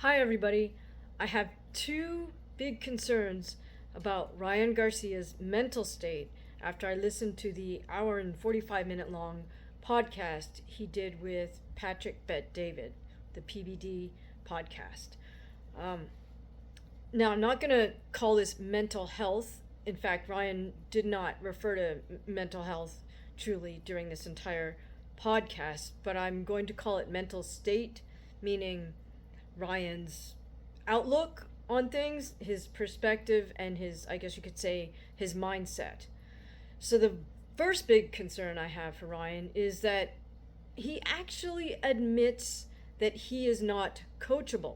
Hi, everybody. I have two big concerns about Ryan Garcia's mental state after I listened to the hour and 45-minute long podcast he did with Patrick Bet David, the PBD podcast. Um, Now, I'm not going to call this mental health. In fact, Ryan did not refer to mental health truly during this entire podcast, but I'm going to call it mental state, meaning Ryan's outlook on things, his perspective, and his, I guess you could say, his mindset. So, the first big concern I have for Ryan is that he actually admits that he is not coachable,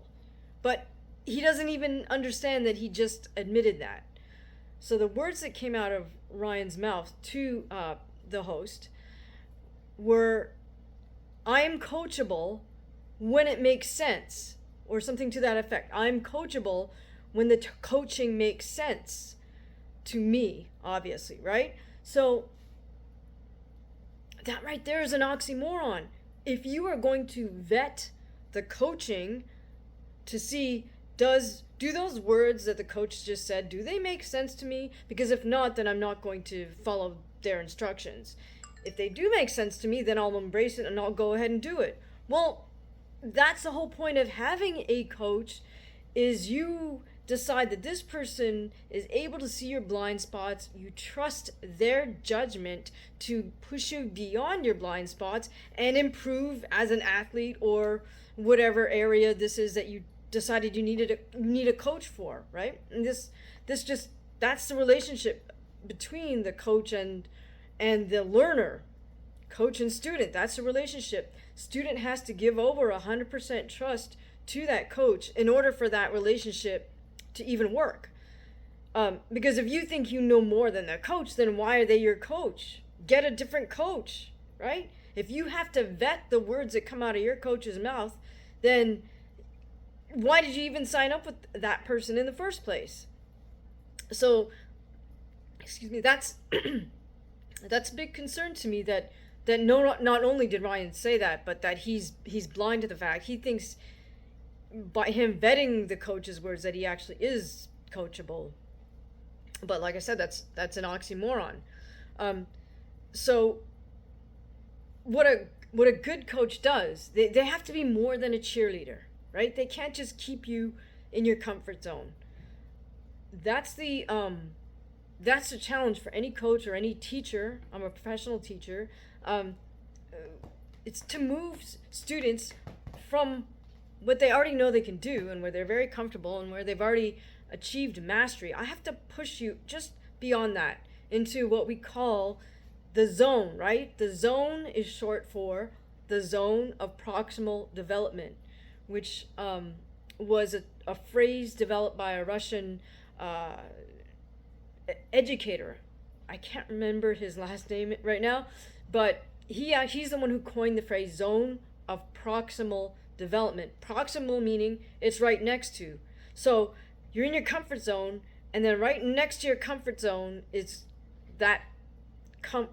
but he doesn't even understand that he just admitted that. So, the words that came out of Ryan's mouth to the host were, I am coachable when it makes sense, or something to that effect. I'm coachable when the coaching makes sense to me, obviously, right? So that right there is an oxymoron. If you are going to vet the coaching to see, do those words that the coach just said, do they make sense to me? Because if not, then I'm not going to follow their instructions. If they do make sense to me, then I'll embrace it and I'll go ahead and do it. Well, that's the whole point of having a coach, is you decide that this person is able to see your blind spots. You trust their judgment to push you beyond your blind spots and improve as an athlete, or whatever area this is that you decided you need a coach for, right? And that's the relationship between the coach and the learner. Coach and student, that's the relationship. Student has to give over 100% trust to that coach in order for that relationship to even work. Because if you think you know more than the coach, then why are they your coach? Get a different coach, right? If you have to vet the words that come out of your coach's mouth, then why did you even sign up with that person in the first place? So, excuse me, that's that's a big concern to me, that not only did Ryan say that, but that he's blind to the fact. He thinks by him vetting the coach's words that he actually is coachable. But like I said, that's an oxymoron. So what a good coach does, they have to be more than a cheerleader, right? They can't just keep you in your comfort zone. That's the challenge for any coach or any teacher. I'm a professional teacher. It's to move students from what they already know they can do and where they're very comfortable and where they've already achieved mastery. I have to push you just beyond that into what we call the zone, right? The zone is short for the zone of proximal development, which was a phrase developed by a Russian educator. I can't remember his last name right now, but he's the one who coined the phrase zone of proximal development. Proximal meaning it's right next to. So you're in your comfort zone, and then right next to your comfort zone is that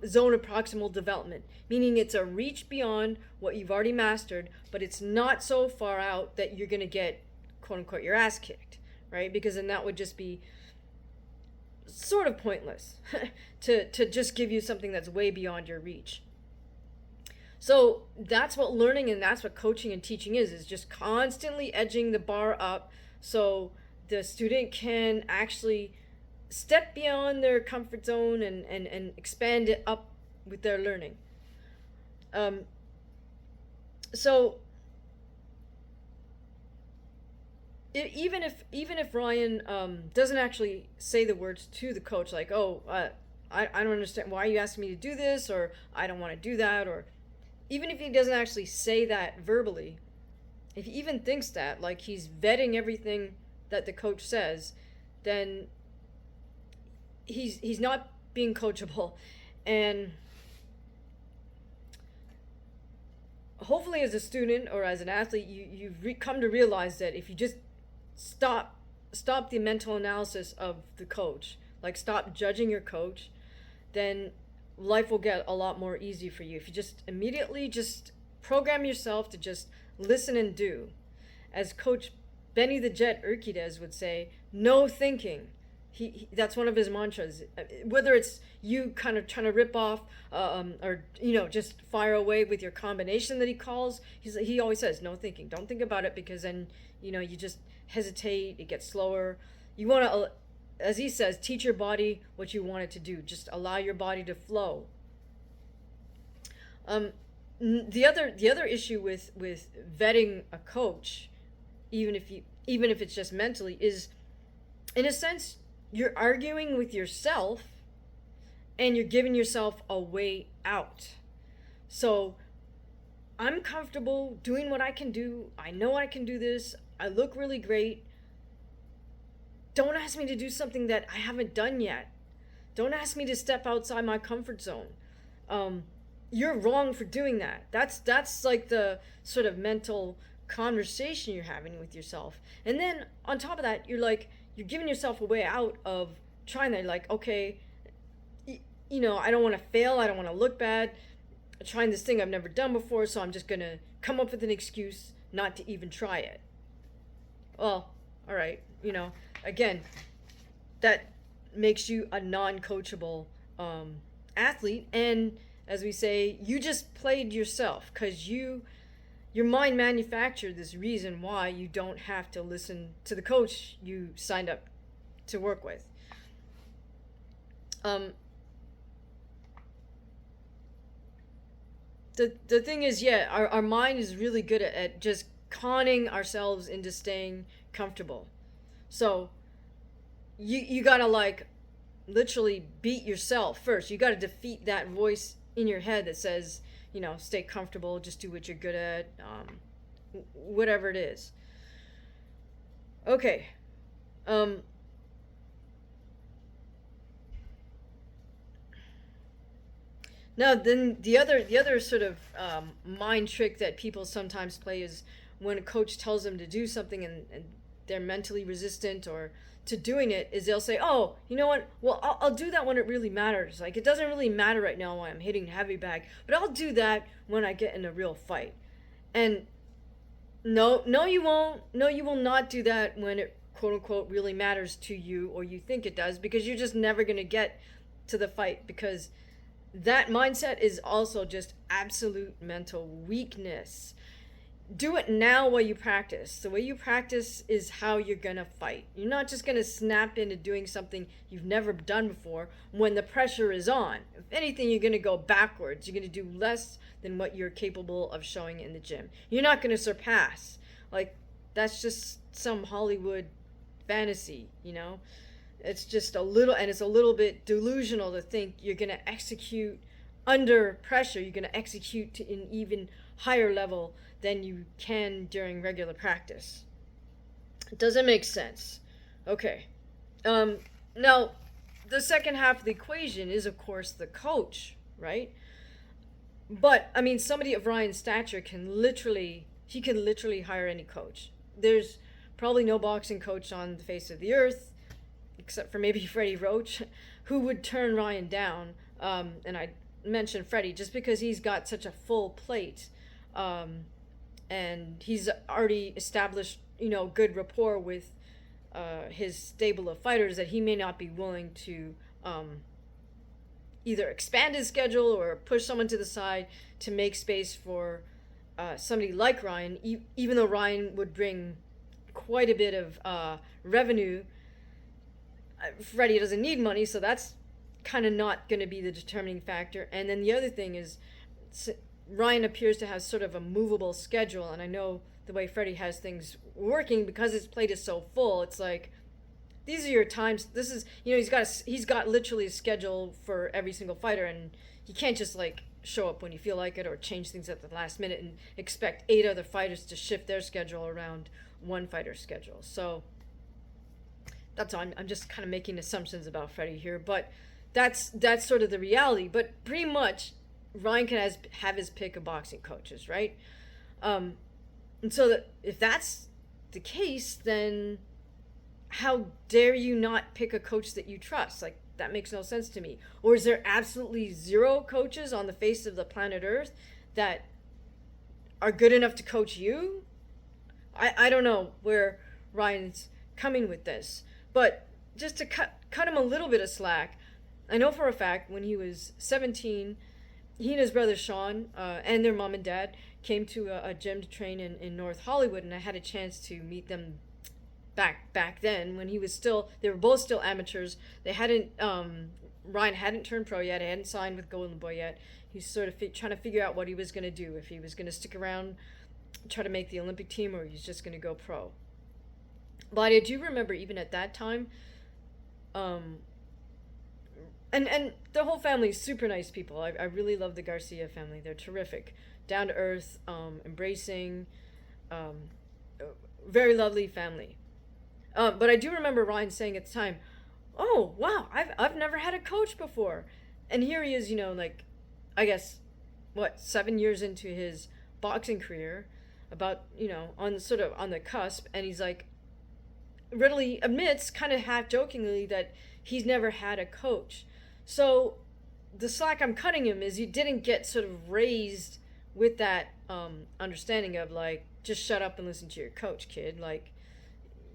zone of proximal development, meaning it's a reach beyond what you've already mastered, but it's not so far out that you're going to get, quote unquote, your ass kicked, right? Because then that would just be sort of pointless to just give you something that's way beyond your reach. So that's what learning and that's what coaching and teaching is just constantly edging the bar up so the student can actually step beyond their comfort zone and expand it up with their learning. So even if Ryan doesn't actually say the words to the coach, like, I don't understand, why are you asking me to do this, or I don't want to do that, or even if he doesn't actually say that verbally, if he even thinks that, like he's vetting everything that the coach says, then he's not being coachable. And hopefully as a student or as an athlete, you've come to realize that if you just stop the mental analysis of the coach, like stop judging your coach, then life will get a lot more easy for you if you just immediately just program yourself to just listen and do. As Coach Benny the Jet Urquidez would say, no thinking. That's one of his mantras. Whether it's you kind of trying to rip off, or just fire away with your combination that he calls, he always says no thinking. Don't think about it, because then you just hesitate. It gets slower. You want to, as he says, teach your body what you want it to do. Just allow your body to flow. The other issue with vetting a coach, even if it's just mentally, is, in a sense, you're arguing with yourself and you're giving yourself a way out. So I'm comfortable doing what I can do. I know I can do this. I look really great. Don't ask me to do something that I haven't done yet. Don't ask me to step outside my comfort zone. You're wrong for doing that. That's like the sort of mental conversation you're having with yourself. And then on top of that, you're giving yourself a way out of trying that. Like, okay, I don't want to fail. I don't want to look bad. I'm trying this thing I've never done before, so I'm just going to come up with an excuse not to even try it. Well, all right. Again, that makes you a non-coachable athlete. And as we say, you just played yourself, because your mind manufactured this reason why you don't have to listen to the coach you signed up to work with. The thing is, our mind is really good at just conning ourselves into staying comfortable. So you gotta literally beat yourself first. You gotta defeat that voice in your head that says, stay comfortable, just do what you're good at, whatever it is. Okay. Now, then the other sort of mind trick that people sometimes play is when a coach tells them to do something and they're mentally resistant or to doing it, is they'll say, oh, you know what, well, I'll do that when it really matters. Like, it doesn't really matter right now when I'm hitting heavy bag, but I'll do that when I get in a real fight. And no, you won't. No, you will not do that when it, quote unquote, really matters to you, or you think it does, because you're just never going to get to the fight, because that mindset is also just absolute mental weakness. Do it now while you practice. The way you practice is how you're going to fight. You're not just going to snap into doing something you've never done before when the pressure is on. If anything, you're going to go backwards. You're going to do less than what you're capable of showing in the gym. You're not going to surpass. That's just some Hollywood fantasy, It's just a little bit delusional to think you're going to execute under pressure. You're going to execute to an even higher level than you can during regular practice. It doesn't make sense. Okay. Now, the second half of the equation is, of course, the coach, right? But, somebody of Ryan's stature can literally hire any coach. There's probably no boxing coach on the face of the earth, except for maybe Freddie Roach, who would turn Ryan down. And I mentioned Freddie just because he's got such a full plate. And he's already established, good rapport with his stable of fighters, that he may not be willing to either expand his schedule or push someone to the side to make space for somebody like Ryan, even though Ryan would bring quite a bit of revenue. Freddie doesn't need money, so that's kind of not going to be the determining factor. And then the other thing is, Ryan appears to have sort of a movable schedule, and I know the way Freddie has things working, because his plate is so full, it's like, these are your times. This is, he's got literally a schedule for every single fighter, and you can't just show up when you feel like it or change things at the last minute and expect 8 other fighters to shift their schedule around one fighter's schedule. So that's all. I'm just kind of making assumptions about Freddie here, but that's sort of the reality. But pretty much, Ryan can have his pick of boxing coaches, right? And so if that's the case, then how dare you not pick a coach that you trust? That makes no sense to me. Or is there absolutely zero coaches on the face of the planet Earth that are good enough to coach you? I don't know where Ryan's coming with this. But just to cut him a little bit of slack, I know for a fact when he was 17, he and his brother Sean and their mom and dad came to a gym to train in North Hollywood, and I had a chance to meet them back then when they were both still amateurs. They hadn't Ryan hadn't turned pro yet. He hadn't signed with Golden Boy yet. He's sort of trying to figure out what he was going to do, if he was going to stick around, try to make the Olympic team, or he's just going to go pro. But I do remember even at that time, and the whole family is super nice people. I really love the Garcia family. They're terrific, down to earth, embracing, very lovely family. But I do remember Ryan saying at the time, "Oh wow, I've never had a coach before," and here he is, like, I guess, 7 years into his boxing career, about on the cusp, and he's like, readily admits, kind of half jokingly, that he's never had a coach. So the slack I'm cutting him is you didn't get sort of raised with that understanding of, like, just shut up and listen to your coach, kid. Like,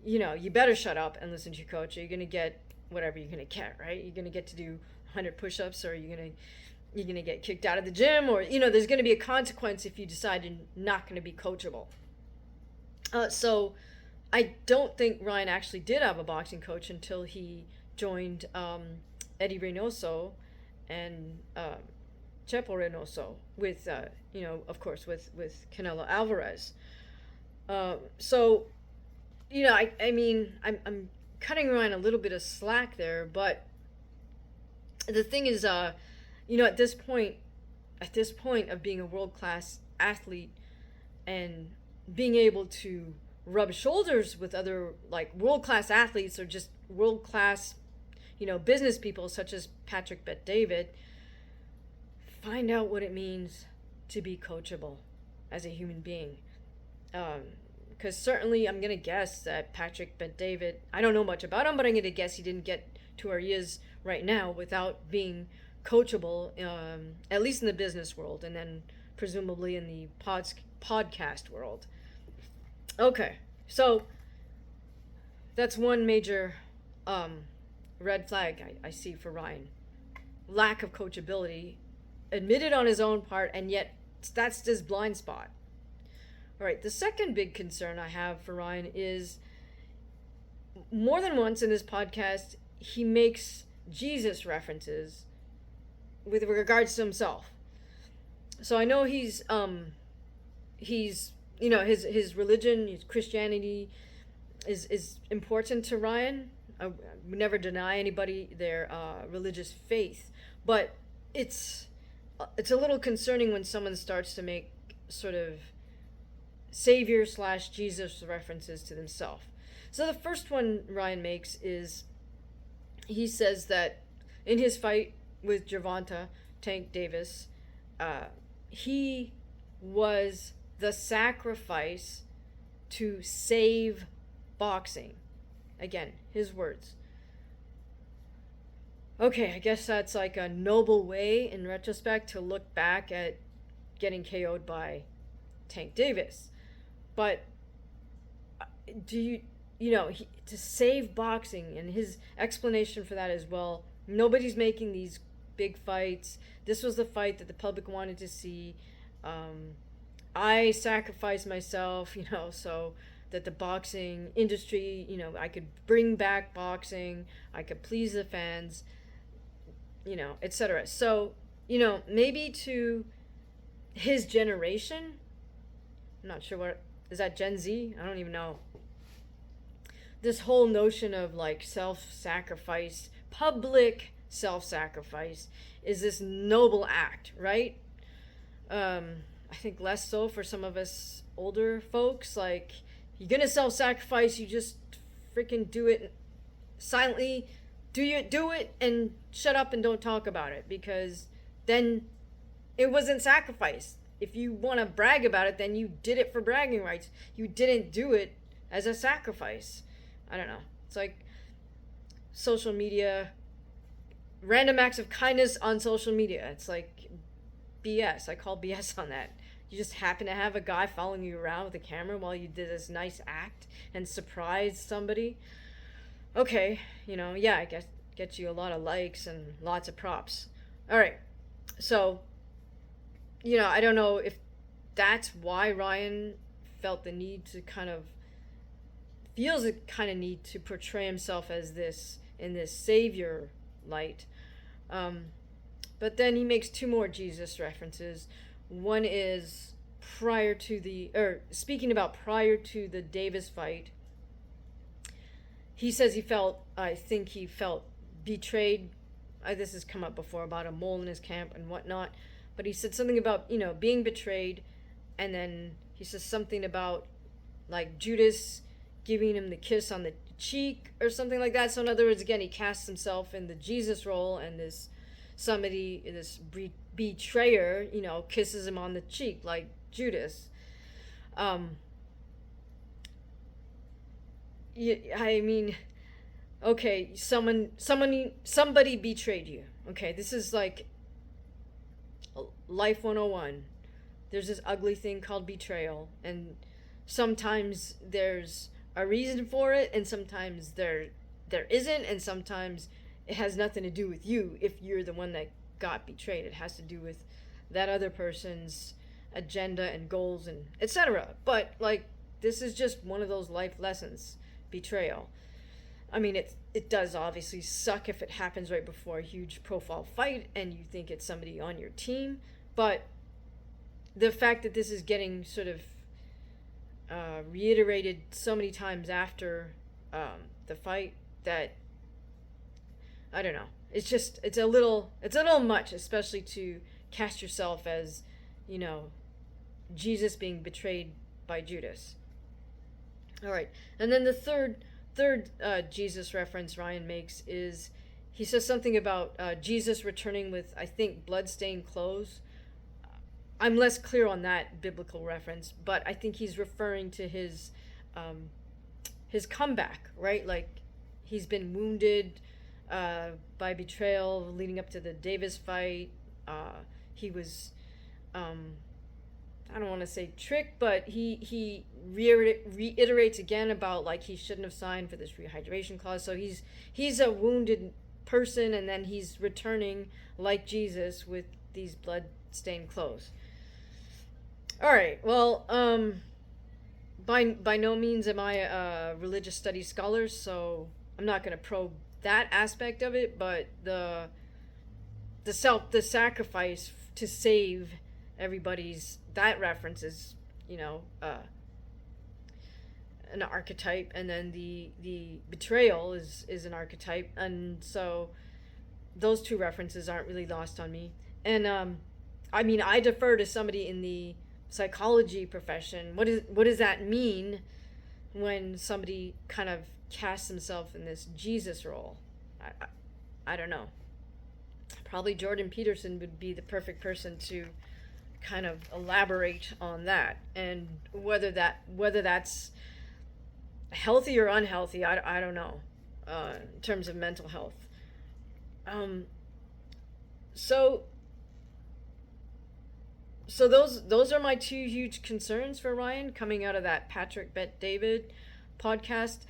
you better shut up and listen to your coach, or you're gonna get whatever you're gonna get, right? You're gonna get to do 100 push-ups, or you're gonna get kicked out of the gym, or there's gonna be a consequence if you decide you're not gonna be coachable. So I don't think Ryan actually did have a boxing coach until he joined Eddie Reynoso and Chepo Reynoso with, of course, with Canelo Alvarez. So, I mean, I'm cutting Ryan a little bit of slack there, but the thing is, at this point of being a world-class athlete and being able to rub shoulders with other, like, world-class athletes, or just world-class, business people such as Patrick Bet-David, find out what it means to be coachable as a human being. Because certainly I'm going to guess that Patrick Bet-David, I don't know much about him, but I'm going to guess he didn't get to where he is right now without being coachable, at least in the business world, and then presumably in the podcast world. Okay, so that's one major red flag I see for Ryan. Lack of coachability, admitted on his own part, and yet that's his blind spot. All right, the second big concern I have for Ryan is, more than once in this podcast, he makes Jesus references with regards to himself. So I know he's his religion, his Christianity is important to Ryan. I would never deny anybody their religious faith, but it's a little concerning when someone starts to make sort of Savior / Jesus references to themselves. So the first one Ryan makes is, he says that in his fight with Gervonta Tank Davis, he was the sacrifice to save boxing. Again, his words. Okay, I guess that's like a noble way in retrospect to look back at getting KO'd by Tank Davis. But to save boxing, and his explanation for that is, well, nobody's making these big fights. This was the fight that the public wanted to see. I sacrificed myself, so that the boxing industry, I could bring back boxing, I could please the fans, etc. So, maybe to his generation, I'm not sure is that Gen Z? I don't even know. This whole notion of, like, self-sacrifice, public self-sacrifice, is this noble act, right? I think less so for some of us older folks. Like, you're gonna self-sacrifice, you just freaking do it silently. Do it and shut up and don't talk about it, because then it wasn't sacrifice. If you want to brag about it, then you did it for bragging rights. You didn't do it as a sacrifice. I don't know. It's like social media, random acts of kindness on social media. It's like BS. I call BS on that. You just happen to have a guy following you around with a camera while you did this nice act and surprised somebody. Okay, yeah, I guess gets you a lot of likes and lots of props. All right, so I don't know if that's why Ryan felt the need to feels a kind of need to portray himself as this in this savior light. But then he makes two more Jesus references. One is speaking about prior to the Davis fight. He says I think he felt betrayed. This has come up before about a mole in his camp and whatnot. But he said something about, being betrayed. And then he says something about, like, Judas giving him the kiss on the cheek or something like that. So in other words, again, he casts himself in the Jesus role, and this betrayer, kisses him on the cheek like Judas. I mean, okay, somebody betrayed you. Okay, this is like Life 101. There's this ugly thing called betrayal, and sometimes there's a reason for it, and sometimes there isn't, and sometimes it has nothing to do with you if you're the one that got betrayed. It has to do with that other person's agenda and goals and etc. But like, this is just one of those life lessons, betrayal. I mean, it does obviously suck if it happens right before a huge profile fight and you think it's somebody on your team, but the fact that this is getting sort of reiterated so many times after the fight, that I don't know. It's a little much, especially to cast yourself as, Jesus being betrayed by Judas. All right, and then the third Jesus reference Ryan makes is he says something about Jesus returning with, I think, bloodstained clothes. I'm less clear on that biblical reference, but I think he's referring to his comeback, right? Like, he's been wounded by betrayal leading up to the Davis fight. He was, I don't want to say tricked, but he reiterates again about, like, he shouldn't have signed for this rehydration clause. So he's a wounded person, and then he's returning like Jesus with these blood-stained clothes. All right, well, by no means am I a religious studies scholar, so I'm not going to probe that aspect of it, but the sacrifice to save everybody's, that reference is, an archetype, and then the betrayal is an archetype, and so those two references aren't really lost on me. And I mean, I defer to somebody in the psychology profession. What does that mean when somebody kind of casts himself in this Jesus role? I don't know. Probably Jordan Peterson would be the perfect person to kind of elaborate on that, and whether that's healthy or unhealthy, I don't know, in terms of mental health. So those are my two huge concerns for Ryan coming out of that Patrick Bet David podcast.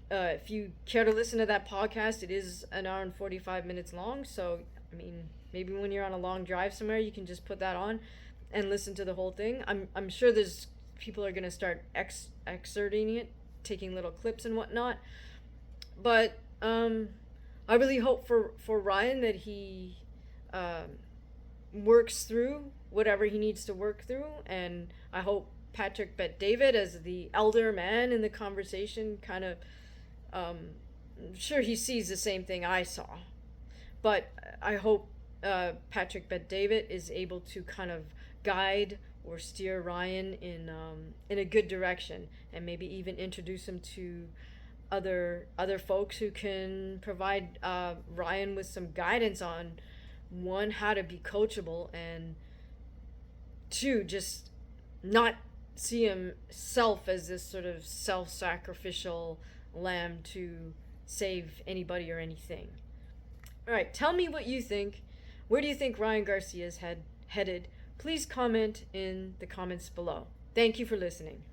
If you care to listen to that podcast, it is an hour and 45 minutes long. So, I mean, maybe when you're on a long drive somewhere, you can just put that on and listen to the whole thing. I'm sure there's people are going to start excerpting it, taking little clips and whatnot. But I really hope for Ryan that he works through whatever he needs to work through, and I hope Patrick Bet David, as the elder man in the conversation, kind of I'm sure he sees the same thing I saw, but I hope Patrick Bet David is able to kind of guide or steer Ryan in a good direction, and maybe even introduce him to other folks who can provide Ryan with some guidance on, one, how to be coachable, and two, just not see himself as this sort of self-sacrificial lamb to save anybody or anything. All right, tell me what you think. Where do you think Ryan Garcia is headed please comment in the comments below. Thank you for listening.